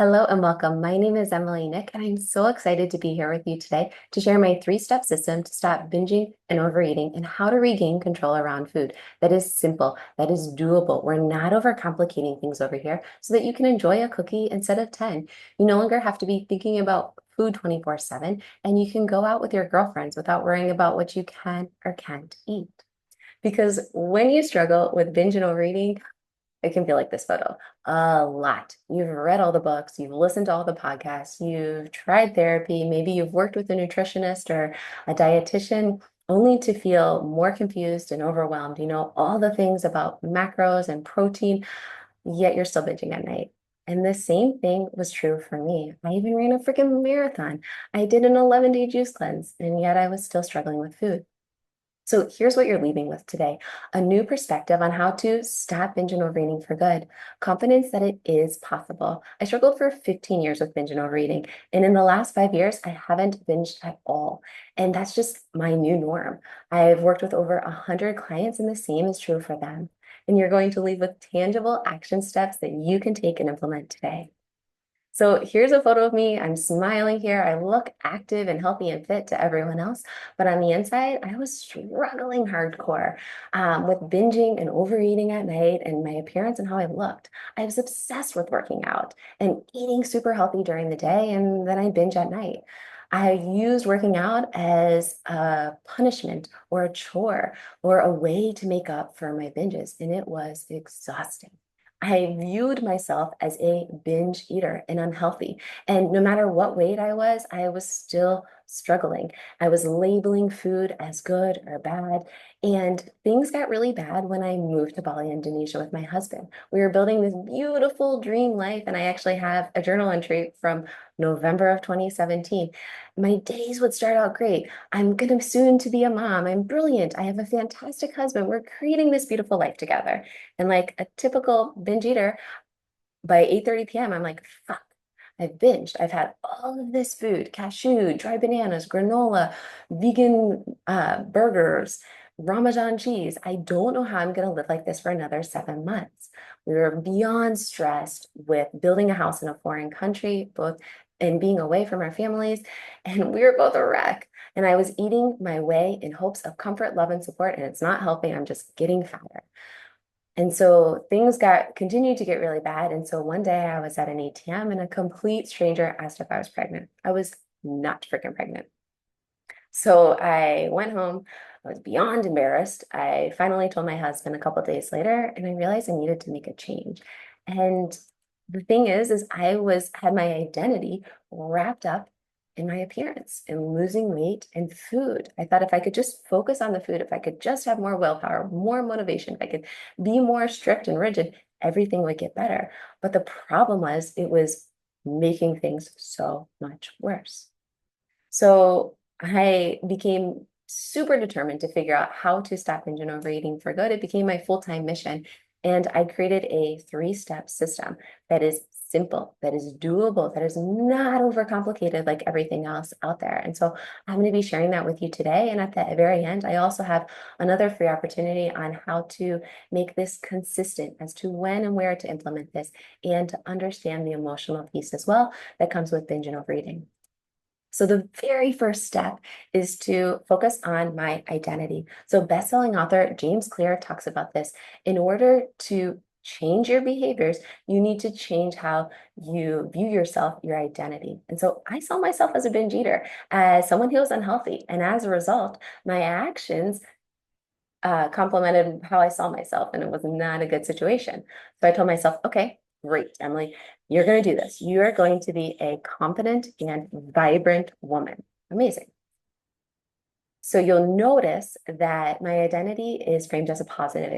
Hello and welcome. My name is Emily Nick, and I'm so excited to be here with you today to share my three-step system to stop binging and overeating and how to regain control around food. That is simple, that is doable. We're not overcomplicating things over here so that you can enjoy a cookie instead of 10. You no longer have to be thinking about food 24/7, and you can go out with your girlfriends without worrying about what you can or can't eat. Because when you struggle with binge and overeating, it can feel like this photo a lot. You've read all the books, you've listened to all the podcasts, you've tried therapy, maybe you've worked with a nutritionist or a dietitian, only to feel more confused and overwhelmed. You know all the things about macros and protein, yet you're still binging at night. And the same thing was true for me. I even ran a freaking marathon. I did an 11-day juice cleanse, and yet I was still struggling with food. So here's what you're leaving with today: a new perspective on how to stop binge and overeating for good, confidence that it is possible. I struggled for 15 years with binge and overeating, and in the last 5 years, I haven't binged at all. And that's just my new norm. I've worked with over 100 clients, and the same is true for them. And you're going to leave with tangible action steps that you can take and implement today. So here's a photo of me. I'm smiling here. I look active and healthy and fit to everyone else. But on the inside, I was struggling hardcore with binging and overeating at night and my appearance and how I looked. I was obsessed with working out and eating super healthy during the day, and then I binge at night. I used working out as a punishment or a chore or a way to make up for my binges, and it was exhausting. I viewed myself as a binge eater and unhealthy. And no matter what weight I was still struggling. I was labeling food as good or bad. And things got really bad when I moved to Bali, Indonesia with my husband. We were building this beautiful dream life. And I actually have a journal entry from November of 2017. My days would start out great. I'm going to soon to be a mom. I'm brilliant. I have a fantastic husband. We're creating this beautiful life together. And like a typical binge eater, by 8:30 p.m., I'm like, fuck, I've binged. I've had all of this food: cashew, dry bananas, granola, vegan burgers, Ramadan cheese. I don't know how I'm going to live like this for another 7 months. We were beyond stressed with building a house in a foreign country, both and being away from our families. And we were both a wreck. And I was eating my way in hopes of comfort, love, and support. And it's not helping. I'm just getting fatter. And so things got continued to get really bad. And so one day I was at an ATM and a complete stranger asked if I was pregnant. I was not freaking pregnant. So I went home. I was beyond embarrassed. I finally told my husband a couple of days later, and I realized I needed to make a change. And the thing is had my identity wrapped up in my appearance and losing weight and food. I thought if I could just focus on the food, if I could just have more willpower, more motivation, if I could be more strict and rigid, everything would get better. But the problem was it was making things so much worse. So I became super determined to figure out how to stop binge and overeating for good. It became my full-time mission. And I created a three-step system that is simple, that is doable, that is not overcomplicated like everything else out there. And so I'm going to be sharing that with you today. And at the very end, I also have another free opportunity on how to make this consistent as to when and where to implement this and to understand the emotional piece as well that comes with binge and overeating. So the very first step is to focus on my identity. So best-selling author James Clear talks about this. In order to change your behaviors, you need to change how you view yourself, your identity. And so I saw myself as a binge eater, as someone who was unhealthy. And as a result, my actions complemented how I saw myself, and it was not a good situation. So I told myself, okay, great, Emily, you're going to do this. You are going to be a confident and vibrant woman. Amazing. So you'll notice that my identity is framed as a positive.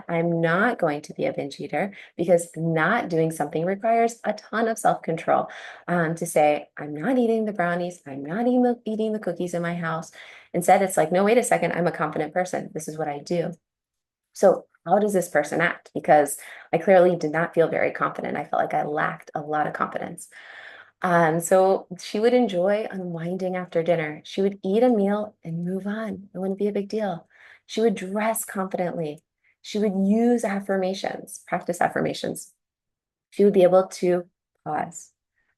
I'm not going to be a binge eater, because not doing something requires a ton of self-control. To say, I'm not eating the brownies, I'm not eating the cookies in my house. Instead, it's like, no, wait a second, I'm a confident person. This is what I do. So how does this person act? Because I clearly did not feel very confident. I felt like I lacked a lot of confidence. So she would enjoy unwinding after dinner. She would eat a meal and move on. It wouldn't be a big deal. She would dress confidently. She would use affirmations, practice affirmations. She would be able to pause.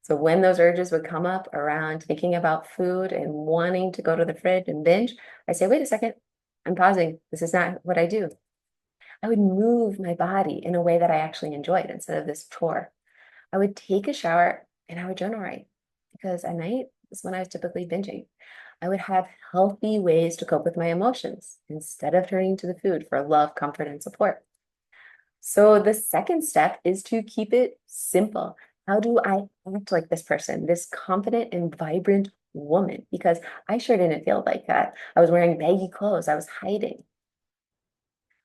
So when those urges would come up around thinking about food and wanting to go to the fridge and binge, I say, wait a second, I'm pausing. This is not what I do. I would move my body in a way that I actually enjoyed instead of this chore. I would take a shower and I would journal write because at night is when I was typically binging. I would have healthy ways to cope with my emotions instead of turning to the food for love, comfort, and support. So the second step is to keep it simple. How do I act like this person, this confident and vibrant woman? Because I sure didn't feel like that. I was wearing baggy clothes, I was hiding.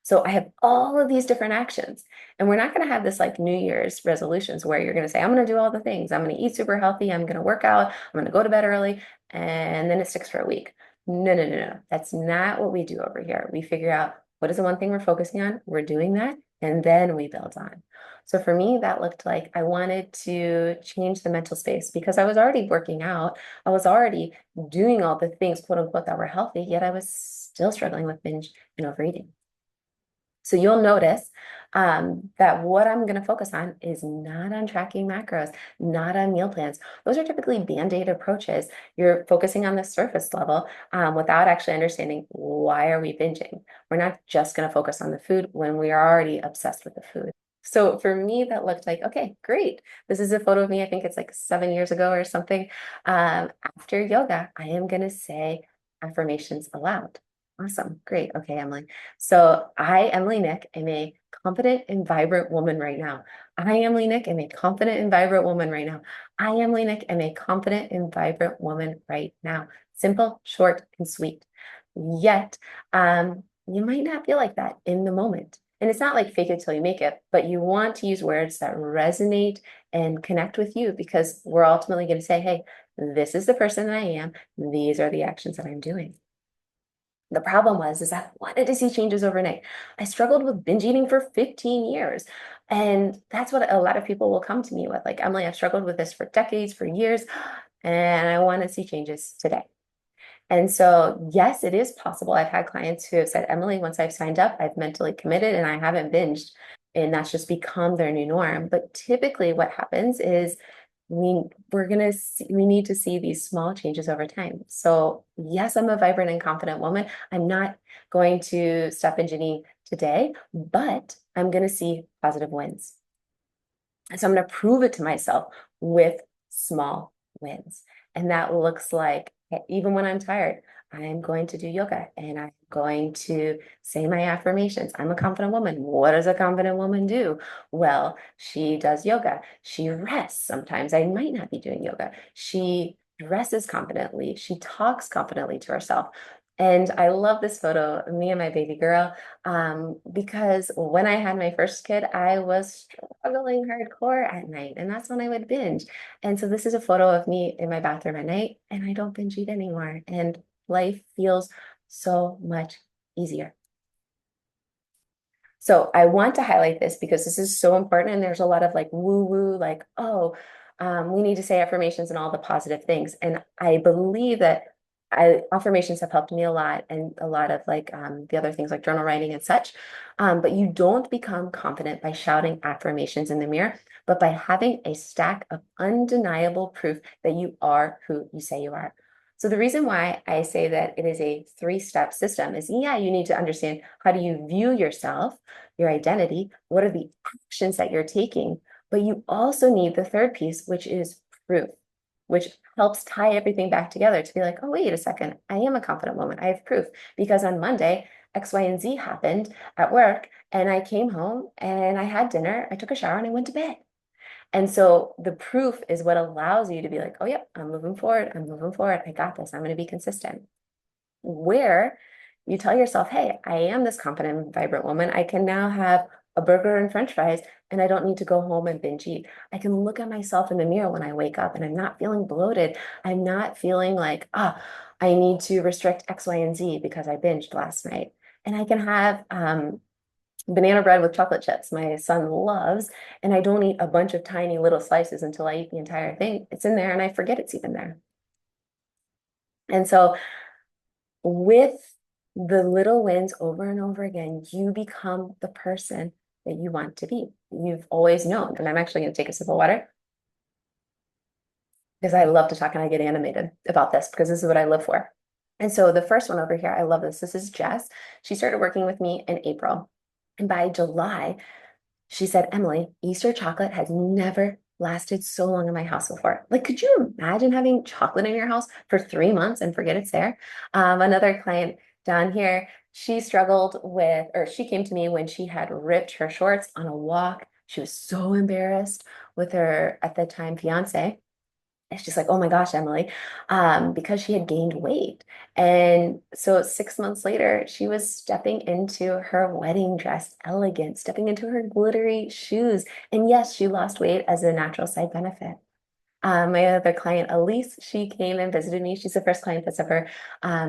So I have all of these different actions. And we're not going to have this like New Year's resolutions where you're going to say, I'm going to do all the things. I'm going to eat super healthy. I'm going to work out. I'm going to go to bed early. And then it sticks for a week. No, no, no, no. That's not what we do over here. We figure out what is the one thing we're focusing on. We're doing that. And then we build on. So for me, that looked like I wanted to change the mental space because I was already working out. I was already doing all the things, quote unquote, that were healthy, yet I was still struggling with binge and overeating. So you'll notice that what I'm going to focus on is not on tracking macros, not on meal plans. Those are typically band-aid approaches. You're focusing on the surface level without actually understanding why are we binging. We're not just going to focus on the food when we are already obsessed with the food. So for me, that looked like, okay, great. This is a photo of me. I think it's like 7 years ago or something. After yoga, I am going to say affirmations aloud. Awesome. Great. Okay, Emily. So I, Emily Nick, am a confident and vibrant woman right now. I, Emily Nick, am a confident and vibrant woman right now. I, Emily Nick, am a confident and vibrant woman right now. Simple, short, and sweet. Yet, you might not feel like that in the moment. And it's not like fake it till you make it, but you want to use words that resonate and connect with you because we're ultimately going to say, hey, this is the person that I am. These are the actions that I'm doing. The problem was is I wanted to see changes overnight. I struggled with binge eating for 15 years. And that's what a lot of people will come to me with. Like, Emily, I've struggled with this for decades, for years, and I want to see changes today. And so, yes, it is possible. I've had clients who have said, Emily, once I've signed up, I've mentally committed and I haven't binged. And that's just become their new norm. But typically, what happens is we need to see these small changes over time. So, yes, I'm a vibrant and confident woman. I'm not going to stop binging eating today, but I'm going to see positive wins. And so I'm going to prove it to myself with small wins. And that looks like even when I'm tired, I'm going to do yoga and I'm going to say my affirmations. I'm a confident woman. What does a confident woman do? Well, she does yoga. She rests. Sometimes I might not be doing yoga. She dresses confidently. She talks confidently to herself. And I love this photo of me and my baby girl because when I had my first kid, I was struggling hardcore at night, and that's when I would binge. And so this is a photo of me in my bathroom at night, and I don't binge eat anymore, and life feels so much easier. So I want to highlight this because this is so important, and there's a lot of like woo-woo, like, oh, we need to say affirmations and all the positive things. And I believe that affirmations have helped me a lot, and a lot of like the other things like journal writing and such. But you don't become confident by shouting affirmations in the mirror, but by having a stack of undeniable proof that you are who you say you are. So the reason why I say that it is a three-step system is, yeah, you need to understand how do you view yourself, your identity, what are the actions that you're taking, but you also need the third piece, which is proof, which helps tie everything back together to be like, oh, wait a second, I am a confident woman. I have proof because on Monday, X, Y, and Z happened at work, and I came home and I had dinner, I took a shower, and I went to bed. And so the proof is what allows you to be like, oh, yep, I'm moving forward. I'm moving forward. I got this. I'm going to be consistent. Where you tell yourself, hey, I am this confident, vibrant woman. I can now have a burger and french fries, and I don't need to go home and binge eat. I can look at myself in the mirror when I wake up and I'm not feeling bloated. I'm not feeling like, I need to restrict X, Y, and Z because I binged last night. And I can have banana bread with chocolate chips. My son loves, and I don't eat a bunch of tiny little slices until I eat the entire thing. It's in there and I forget it's even there. And so with the little wins over and over again, you become the person that you want to be. You've always known. And I'm actually going to take a sip of water. because I love to talk and I get animated about this because this is what I live for. And so the first one over here, I love this. This is Jess. She started working with me in April. And by July, she said, Emily, Easter chocolate has never lasted so long in my house before. Like, could you imagine having chocolate in your house for 3 months and forget it's there? Another client down here, she struggled with, or she came to me when she had ripped her shorts on a walk. She was so embarrassed with her, at the time, fiance. It's just like, oh my gosh, Emily, because she had gained weight. And so 6 months later, she was stepping into her wedding dress, elegant, stepping into her glittery shoes. And yes, she lost weight as a natural side benefit. My other client, Elise, she came and visited me. She's the first client that's ever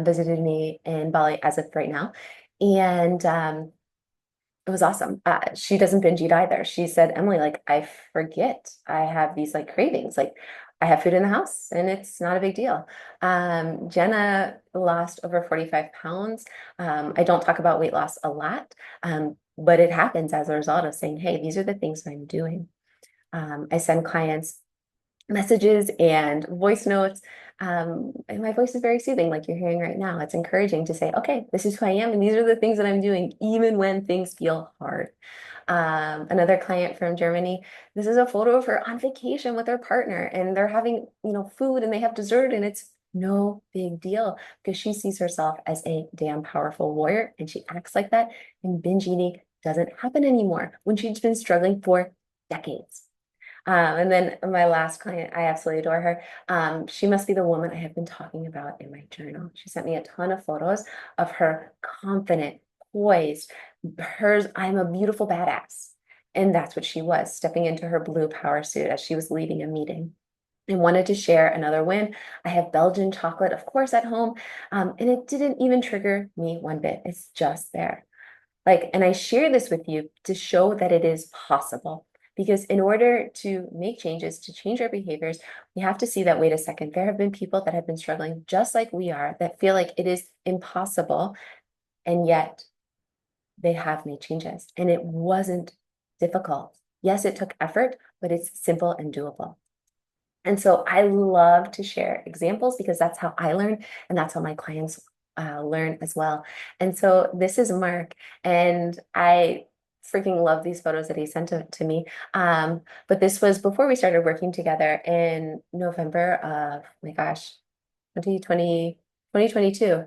visited me in Bali as of right now. And it was awesome. She doesn't binge eat either. She said, Emily, like, I forget I have these like cravings. Like, I have food in the house and it's not a big deal. Jenna lost over 45 pounds. I don't talk about weight loss a lot, but it happens as a result of saying, hey, these are the things I'm doing. I send clients messages and voice notes. And my voice is very soothing, like you're hearing right now. It's encouraging to say, okay, this is who I am, and these are the things that I'm doing, even when things feel hard. Another client from Germany, this is a photo of her on vacation with her partner, and they're having, food and they have dessert, and it's no big deal because she sees herself as a damn powerful warrior and she acts like that. And binge eating doesn't happen anymore when she's been struggling for decades. And then my last client, I absolutely adore her. She must be the woman I have been talking about in my journal. She sent me a ton of photos of her confident, poised, hers, I'm a beautiful badass. And that's what she was, stepping into her blue power suit as she was leading a meeting. And wanted to share another win. I have Belgian chocolate, of course, at home. And it didn't even trigger me one bit. It's just there. Like, and I share this with you to show that it is possible. Because in order to make changes, to change our behaviors, we have to see that, wait a second, there have been people that have been struggling just like we are, that feel like it is impossible, and yet they have made changes. And it wasn't difficult. Yes, it took effort, but it's simple and doable. And so I love to share examples because that's how I learn and that's how my clients learn as well. And so this is Mark, and I freaking love these photos that he sent to me. But this was before we started working together in November of, my gosh, 2022.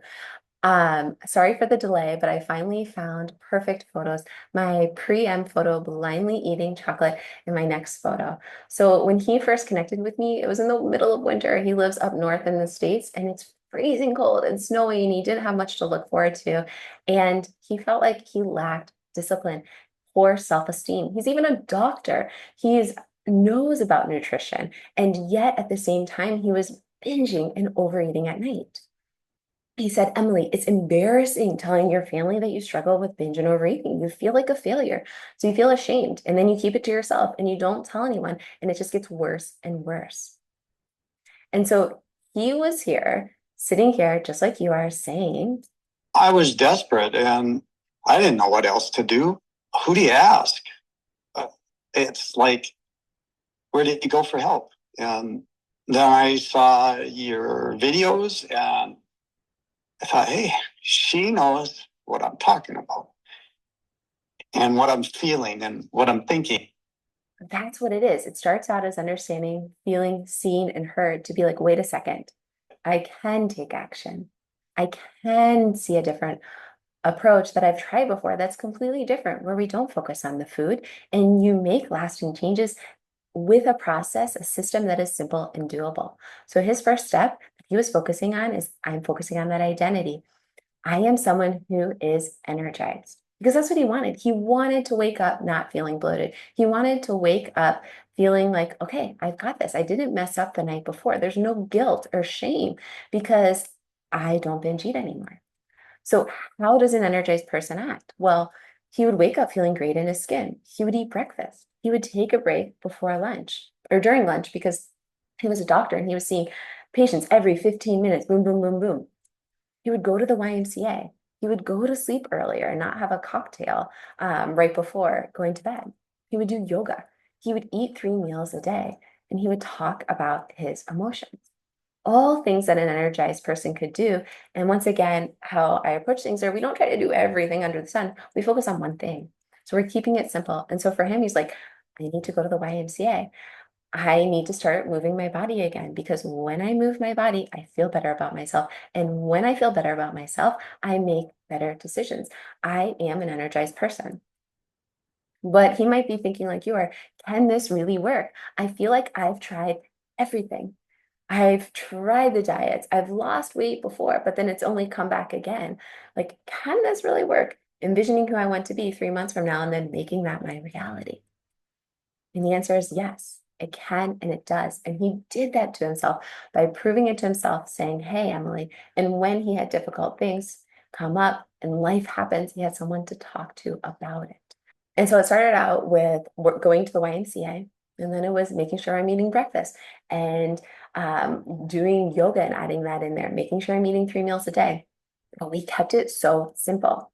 Sorry for the delay, but I finally found perfect photos. My pre-em photo, blindly eating chocolate, and my next photo. So when he first connected with me, it was in the middle of winter. He lives up north in the States, and it's freezing cold and snowy, and he didn't have much to look forward to. And he felt like he lacked discipline, poor self-esteem. He's even a doctor. He's knows about nutrition, and yet at the same time, he was binging and overeating at night. He said, Emily, it's embarrassing telling your family that you struggle with binge and overeating. You feel like a failure. So you feel ashamed, and then you keep it to yourself and you don't tell anyone. And it just gets worse and worse. And so he was here, sitting here, just like you are, saying, I was desperate and I didn't know what else to do. Who do you ask? It's like, where did you go for help? And then I saw your videos and I thought, hey, she knows what I'm talking about and what I'm feeling and what I'm thinking. that's what it is. It starts out as understanding, feeling seen and heard, to be like, wait a second, I can take action. I can see a different approach that I've tried before that's completely different, where we don't focus on the food and you make lasting changes with a process, a system that is simple and doable. So his first step that he was focusing on is, I'm focusing on that identity. I am someone who is energized, because that's what he wanted. He wanted to wake up not feeling bloated. He wanted to wake up feeling like, okay, I've got this. I didn't mess up the night before. There's no guilt or shame because I don't binge eat anymore. So how does an energized person act? Well, he would wake up feeling great in his skin. He would eat breakfast. He would take a break before lunch or during lunch because he was a doctor and he was seeing patients every 15 minutes, boom, boom, boom, boom. He would go to the YMCA. He would go to sleep earlier and not have a cocktail right before going to bed. He would do yoga. He would eat 3 meals a day. and he would talk about his emotions. All things that an energized person could do. And once again, how I approach things are we don't try to do everything under the sun. We focus on one thing. So we're keeping it simple. And so for him, he's like, I need to go to the YMCA. I need to start moving my body again because when I move my body, I feel better about myself. And when I feel better about myself, I make better decisions. I am an energized person. But he might be thinking like you are, can this really work? I feel like I've tried everything. I've tried the diets. I've lost weight before, but then it's only come back again. Like, can this really work? Envisioning who I want to be 3 months from now and then making that my reality. And the answer is yes, it can and it does. And he did that to himself by proving it to himself, saying, hey, Emily. And when he had difficult things come up and life happens, he had someone to talk to about it. And so it started out with going to the YMCA, and then it was making sure I'm eating breakfast and doing yoga and adding that in there, making sure I'm eating 3 meals a day. But we kept it so simple.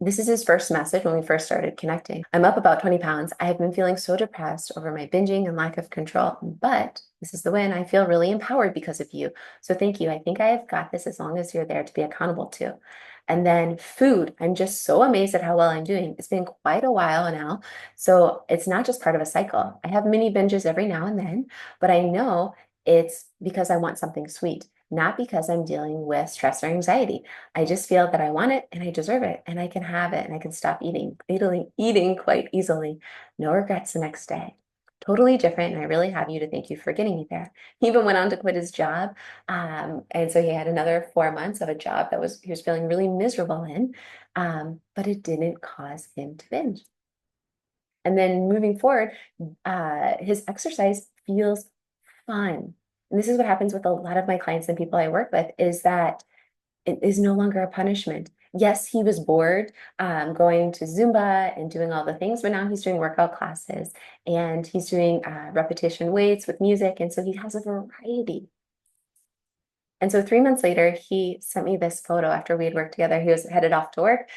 This is his first message when we first started connecting. I'm up about 20 pounds. I have been feeling so depressed over my binging and lack of control, but this is the win. I feel really empowered because of you. So thank you. I think I have got this as long as you're there to be accountable to. And then food. I'm just so amazed at how well I'm doing. It's been quite a while now. So it's not just part of a cycle. I have mini binges every now and then, but I know it's because I want something sweet, not because I'm dealing with stress or anxiety. I just feel that I want it and I deserve it and I can have it and I can stop eating quite easily. No regrets the next day. Totally different. And I really have you to thank you for getting me there. He even went on to quit his job. And so he had another 4 months of a job that he was feeling really miserable in. But it didn't cause him to binge. And then moving forward, his exercise feels fun. And this is what happens with a lot of my clients and people I work with is that it is no longer a punishment. Yes, he was bored going to Zumba and doing all the things, but now he's doing workout classes and he's doing repetition weights with music. And so he has a variety. And so 3 months later, he sent me this photo after we had worked together. He was headed off to work.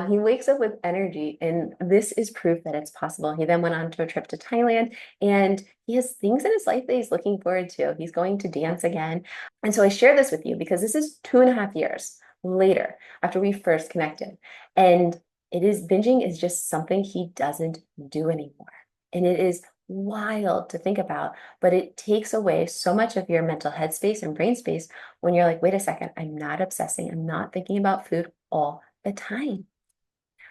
He wakes up with energy, and this is proof that it's possible. He then went on to a trip to Thailand, and he has things in his life that he's looking forward to. He's going to dance again. And so I share this with you because this is 2.5 years later after we first connected. And binging is just something he doesn't do anymore. And it is wild to think about, but it takes away so much of your mental headspace and brain space when you're like, wait a second, I'm not obsessing, I'm not thinking about food all the time.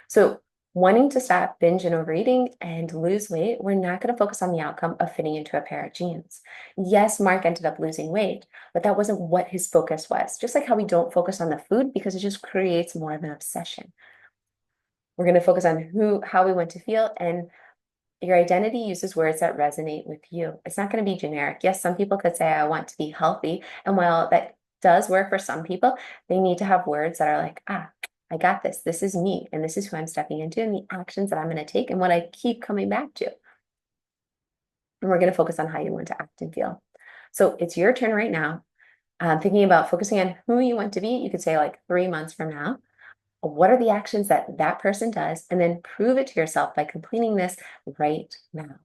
So, wanting to stop binge and overeating and lose weight, we're not going to focus on the outcome of fitting into a pair of jeans. Yes, Mark ended up losing weight, but that wasn't what his focus was. Just like how we don't focus on the food because it just creates more of an obsession. We're going to focus on how we want to feel, and your identity uses words that resonate with you. It's not going to be generic. Yes, some people could say, I want to be healthy. And while that does work for some people, they need to have words that are like, I got this. This is me. And this is who I'm stepping into and the actions that I'm going to take and what I keep coming back to. And we're going to focus on how you want to act and feel. So it's your turn right now. Thinking about focusing on who you want to be. You could say like 3 months from now. What are the actions that that person does? And then prove it to yourself by completing this right now.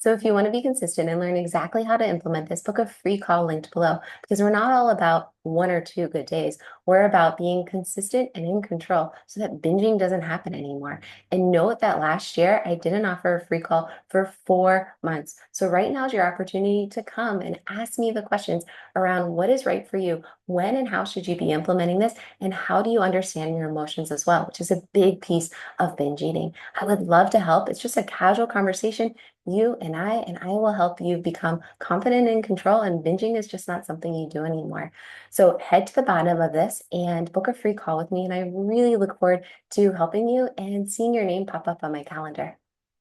So if you want to be consistent and learn exactly how to implement this, book a free call linked below because we're not all about 1 or 2 good days. We're about being consistent and in control so that binging doesn't happen anymore. And note that last year I didn't offer a free call for 4 months. So right now is your opportunity to come and ask me the questions around what is right for you, when and how should you be implementing this, and how do you understand your emotions as well, which is a big piece of binge eating. I would love to help. It's just a casual conversation and I will help you become confident in control. And binging is just not something you do anymore. So head to the bottom of this and book a free call with me. And I really look forward to helping you and seeing your name pop up on my calendar.